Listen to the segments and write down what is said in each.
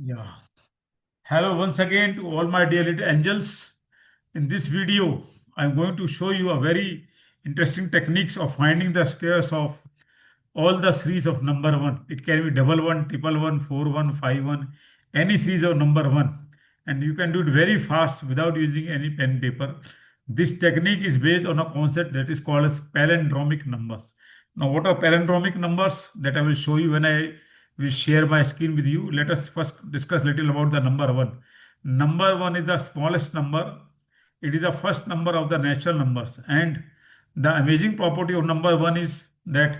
Yeah. Hello once again to all my dear little angels. In this video, I'm going to show you a very interesting techniques of finding the squares of all the series of number one. It can be double one, triple one, four one, five one, any series of number one. And you can do it very fast without using any pen paper. This technique is based on a concept that is called as palindromic numbers. Now, what are palindromic numbers? That I will show you when I will share my screen with you. Let us first discuss little about the number one. Number one is the smallest number. It is the first number of the natural numbers. And the amazing property of number one is that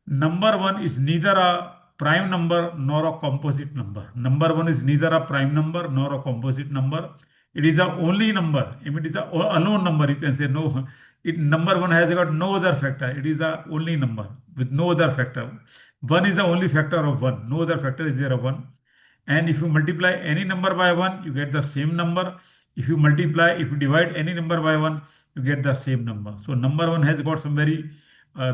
number one is neither a prime number nor a composite number. Number one is neither a prime number nor a composite number. It is the only number. If it is a alone number, you can say no. Number one has got no other factor. It is the only number with no other factor. One is the only factor of one. No other factor is there of one. And if you multiply any number by one, you get the same number. If you divide any number by one, you get the same number. So number one has got some very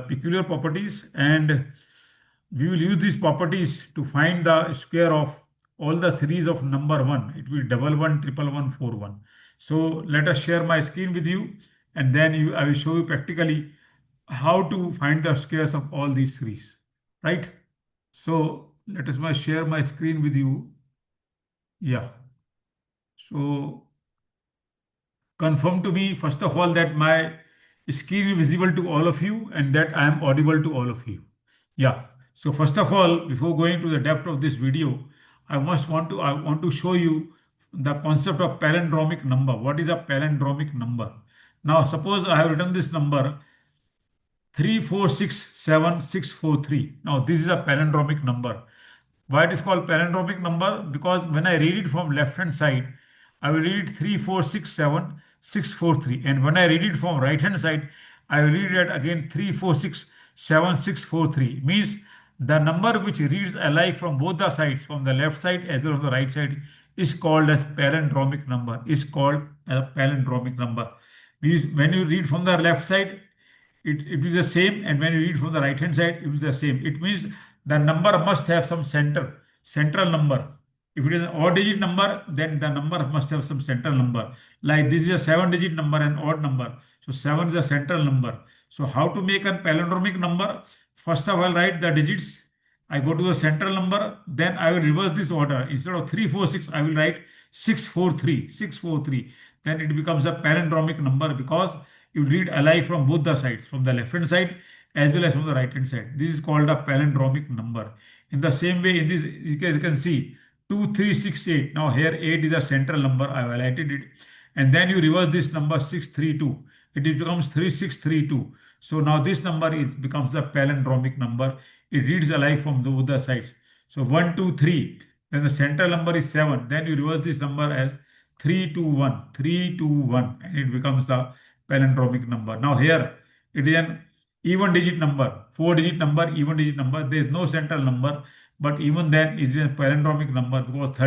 peculiar properties, and we will use these properties to find the square of all the series of number one. It will be double one, triple one, four one. So let us share my screen with you, and then I will show you practically how to find the squares of all these series. Right? So let us share my screen with you. Yeah. So confirm to me first of all that my screen is visible to all of you and that I am audible to all of you. Yeah. So first of all, before going to the depth of this video, I want to show you the concept of palindromic number. What is a palindromic number? Now suppose I have written this number 3467643. Now this is a palindromic number. Why it is called palindromic number? Because when I read it from left hand side, I will read 3467643, and when I read it from right hand side, I will read it again 3467643. Means the number which reads alike from both the sides, from the left side as well as the right side, is called as palindromic number. Is called a palindromic number. Means when you read from the left side, it is the same, and when you read from the right hand side, it is the same. It means the number must have some central number. If it is an odd digit number, then the number must have some central number. Like this is a 7-digit number, an odd number. So 7 is a central number. So how to make a palindromic number? First of all, write the digits. I go to the central number, then I will reverse this order. Instead of 346, I will write 643, 643. Then it becomes a palindromic number because you read alike from both the sides, from the left hand side as well as from the right hand side. This is called a palindromic number. In the same way, in this, you can see 2368. Now here 8 is a central number. I have highlighted it. And then you reverse this number 632. It becomes 3632. So now this number becomes a palindromic number. It reads alike from both the sides. So 1, 2, 3. Then the central number is 7. Then you reverse this number as 321, 321, and it becomes the palindromic number. Now here it is an even digit number, 4-digit number, even digit number. There is no central number, but even then it is a palindromic number because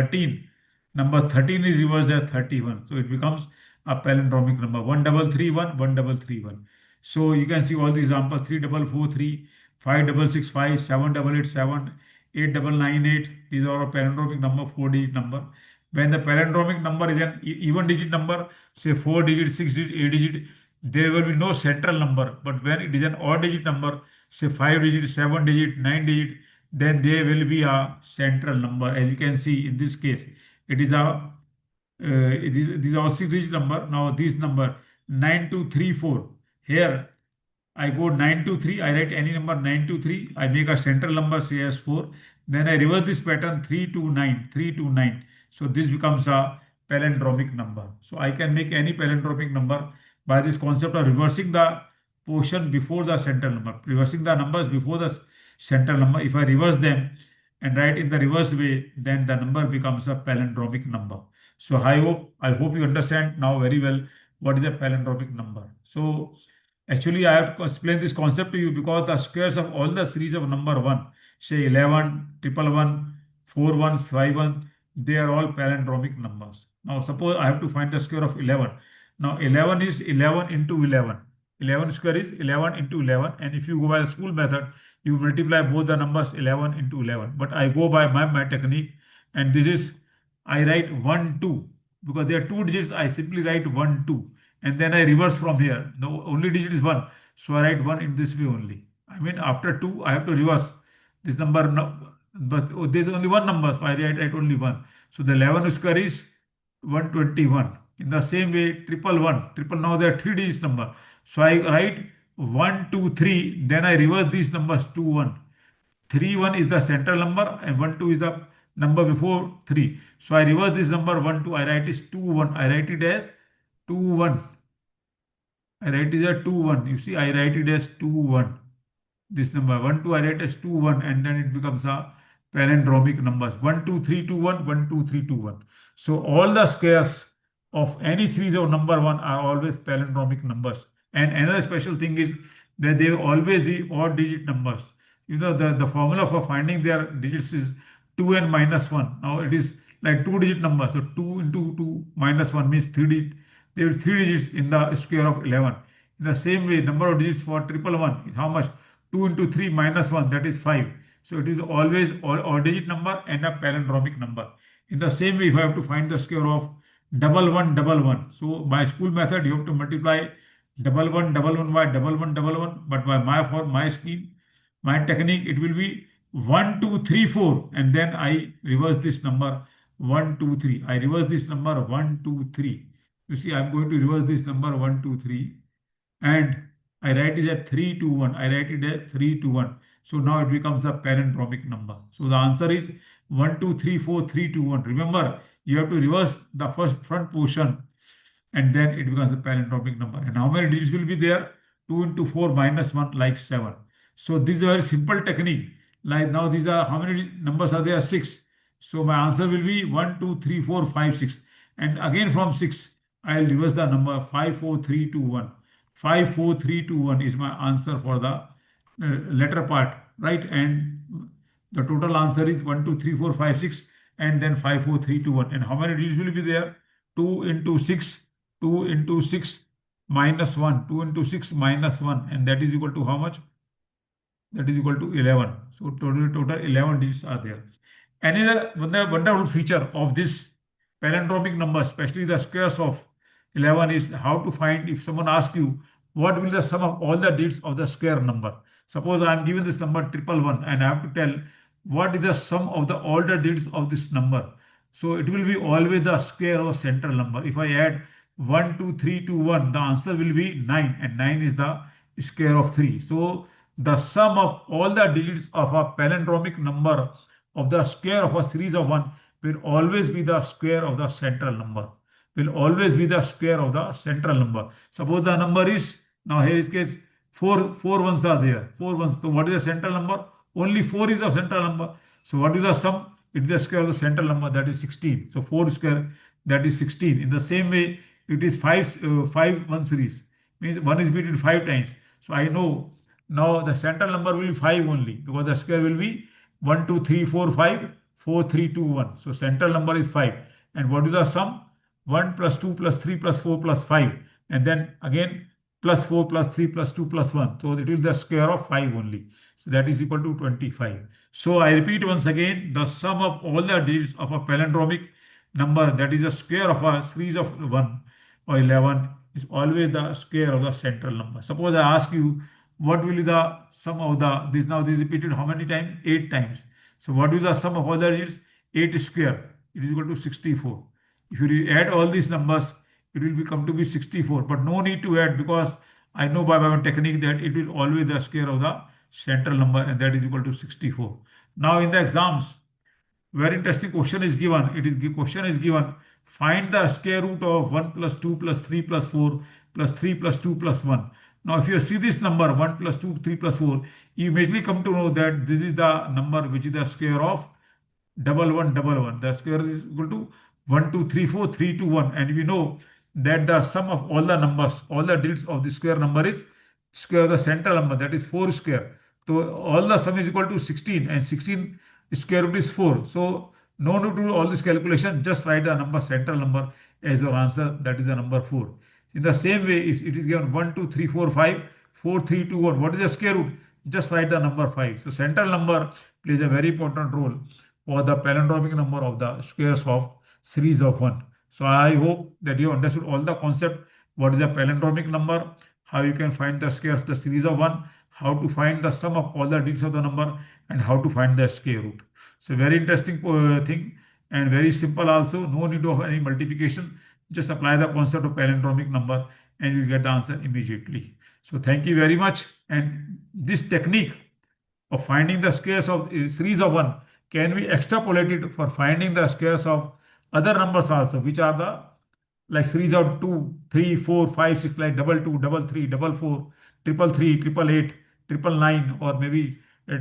number 13 is reversed as 31. So it becomes a palindromic number, 1331, 1331. So you can see all the examples: 3443, 5665, 7887, 8998. These are a palindromic number, 4-digit number. When the palindromic number is an even digit number, say 4 digit, 6 digit, 8 digit, there will be no central number. But when it is an odd digit number, say 5 digit, 7 digit, 9 digit, then there will be a central number. As you can see in this case, it is these are 6-digit number. Now this number 9234. Here I go 923, I write any number 923, I make a central number, say as 4. Then I reverse this pattern 329, 329. So this becomes a palindromic number. So I can make any palindromic number by this concept of reversing the portion before the central number, reversing the numbers before the central number. If I reverse them and write in the reverse way, then the number becomes a palindromic number. So I hope you understand now very well what is a palindromic number. So actually, I have to explain this concept to you because the squares of all the series of number 1, say 11, triple one, 4 ones, 5 1, they are all palindromic numbers. Now, suppose I have to find the square of 11. Now, 11 is 11 into 11. 11 square is 11 into 11. And if you go by the school method, you multiply both the numbers 11 into 11. But I go by my technique, and this is I write 1 2 because there are two digits. I simply write 1 2 and then I reverse from here. The only digit is 1, so I write 1 in this way only. I mean after 2 I have to reverse this number. No, but there's only one number, so I write only 1. So the 11 square is 121. In the same way, triple one, triple, now there are three digits number. So I write 1 2 3. Then I reverse these numbers 2 1. 3 1 is the central number and 1 2 is the number before 3. So I reverse this number 1 2. I write it 2 1. I write it as 2 1. I write it as 2 1. You see, I write it as 2 1. This number 1 2 I write as 2 1 and then it becomes a palindromic numbers 1 2 3 2 1 1 2 3 2 1. So all the squares of any series of number 1 are always palindromic numbers. And another special thing is that they will always be odd digit numbers. You know, the formula for finding their digits is 2n minus 1. Now it is like two digit number. So 2 into 2 minus 1 means 3 digit. There will be 3 digits in the square of 11. In the same way, number of digits for triple one is how much? 2 into 3 minus 1, that is 5. So it is always odd digit number and a palindromic number. In the same way, if I have to find the square of double one, double one. So by school method, you have to multiply double one by double one. But by for my scheme, my technique, it will be 1 2 3 4, and then I reverse this number 1 2 3. I reverse this number 1 2 3. You see, I'm going to reverse this number 1 2 3, and I write it as 3 2 1. I write it as 3 2 1. So now it becomes a palindromic number. So the answer is 1 2 3 4 3 2 1. Remember, you have to reverse the first front portion and then it becomes a palindromic number. And how many digits will be there? 2 into 4 minus 1, like 7. So this is a very simple technique. Like now these are, how many numbers are there? 6. So my answer will be 1 2 3 4 5 6. And again from 6, I'll reverse the number 5 4 3 2 1. 5 4 3 2 1 is my answer for the letter part, right? And the total answer is 1 2 3 4 5 6 and then 5 4 3 2 1. And how many digits will be there? 2 into 6, 2 into 6 minus 1, 2 into 6 minus 1, and that is equal to how much? That is equal to 11. So total 11 digits are there. Another wonderful feature of this palindromic number, especially the squares of 11, is how to find, if someone asks you what will be the sum of all the digits of the square number. Suppose I am given this number triple one and I have to tell what is the sum of the all the digits of this number. So it will be always the square of a central number. If I add 1 2 3 2 1, the answer will be 9, and 9 is the square of 3. So the sum of all the digits of a palindromic number of the square of a series of 1 will always be the square of the central number. Will always be the square of the central number. Suppose the number is, now here is case, four ones are there. 4 ones. So what is the central number? Only 4 is the central number. So what is the sum? It is the square of the central number, that is 16. So 4 square, that is 16. In the same way, it is 5 1 series. Means 1 is beaten 5 times. So I know now the central number will be 5 only, because the square will be 1 2 3 4 5 4 3 2 1. So central number is 5. And what is the sum? 1 plus 2 plus 3 plus 4 plus 5. And then again plus 4 plus 3 plus 2 plus 1. So it will be the square of 5 only. So that is equal to 25. So I repeat once again, the sum of all the digits of a palindromic number, that is the square of a series of 1 or 11, is always the square of the central number. Suppose I ask you what will be the sum of the, this now this is repeated how many times? 8 times. So what is the sum of all the digits? 8 square. It is equal to 64. If you add all these numbers, it will become to be 64. But no need to add, because I know by my technique that it will always the square of the central number, and that is equal to 64. Now in the exams, very interesting question is given. Question is given, find the square root of 1 plus 2 plus 3 plus 4 plus 3 plus 2 plus 1. Now if you see this number 1 plus 2 3 plus 4, you immediately come to know that this is the number which is the square of double one double one. The square is equal to 1 2 3 4 3 2 1, and we know that the sum of all the numbers, all the digits of the square number is square of the central number, that is 4 square. So all the sum is equal to 16, and 16 square root is 4. So no need to do all this calculation, just write the number central number as your answer, that is the number 4. In the same way, if it is given 1 2 3 4 5 4 3 2 1, what is the square root? Just write the number 5. So central number plays a very important role or the palindromic number of the squares of series of 1. So I hope that you understood all the concept. What is the palindromic number? How you can find the square of the series of 1? How to find the sum of all the digits of the number? And how to find the square root. So very interesting thing and very simple also. No need of any multiplication. Just apply the concept of palindromic number and you will get the answer immediately. So thank you very much. And this technique of finding the squares of a series of 1 can be extrapolated for finding the squares of other numbers also, which are the like series of 2, 3, 4, 5, 6, like double two, double three, double four, triple three, triple eight, triple nine, or maybe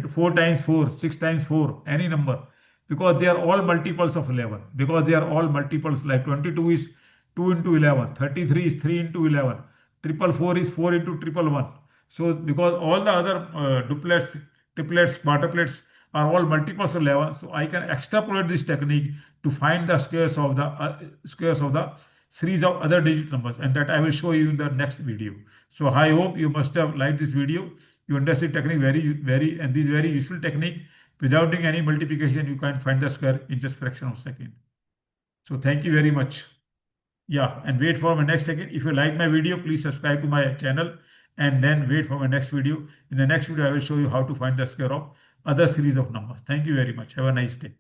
4 times 4, 6 times 4, any number, because they are all multiples of 11, because they are all multiples, like 22 is 2 into 11, 33 is 3 into 11, triple four is 4 into triple one. So because all the other duplets, triplets, quadruplets are all multiples of 11, so I can extrapolate this technique to find the squares of the series of other digit numbers, and that I will show you in the next video. So I hope you must have liked this video. You understand technique and this very useful technique. Without doing any multiplication, you can find the square in just fraction of a second. So thank you very much. Yeah, and wait for my next second. If you like my video, please subscribe to my channel and then wait for my next video. In the next video, I will show you how to find the square of other series of numbers. Thank you very much. Have a nice day.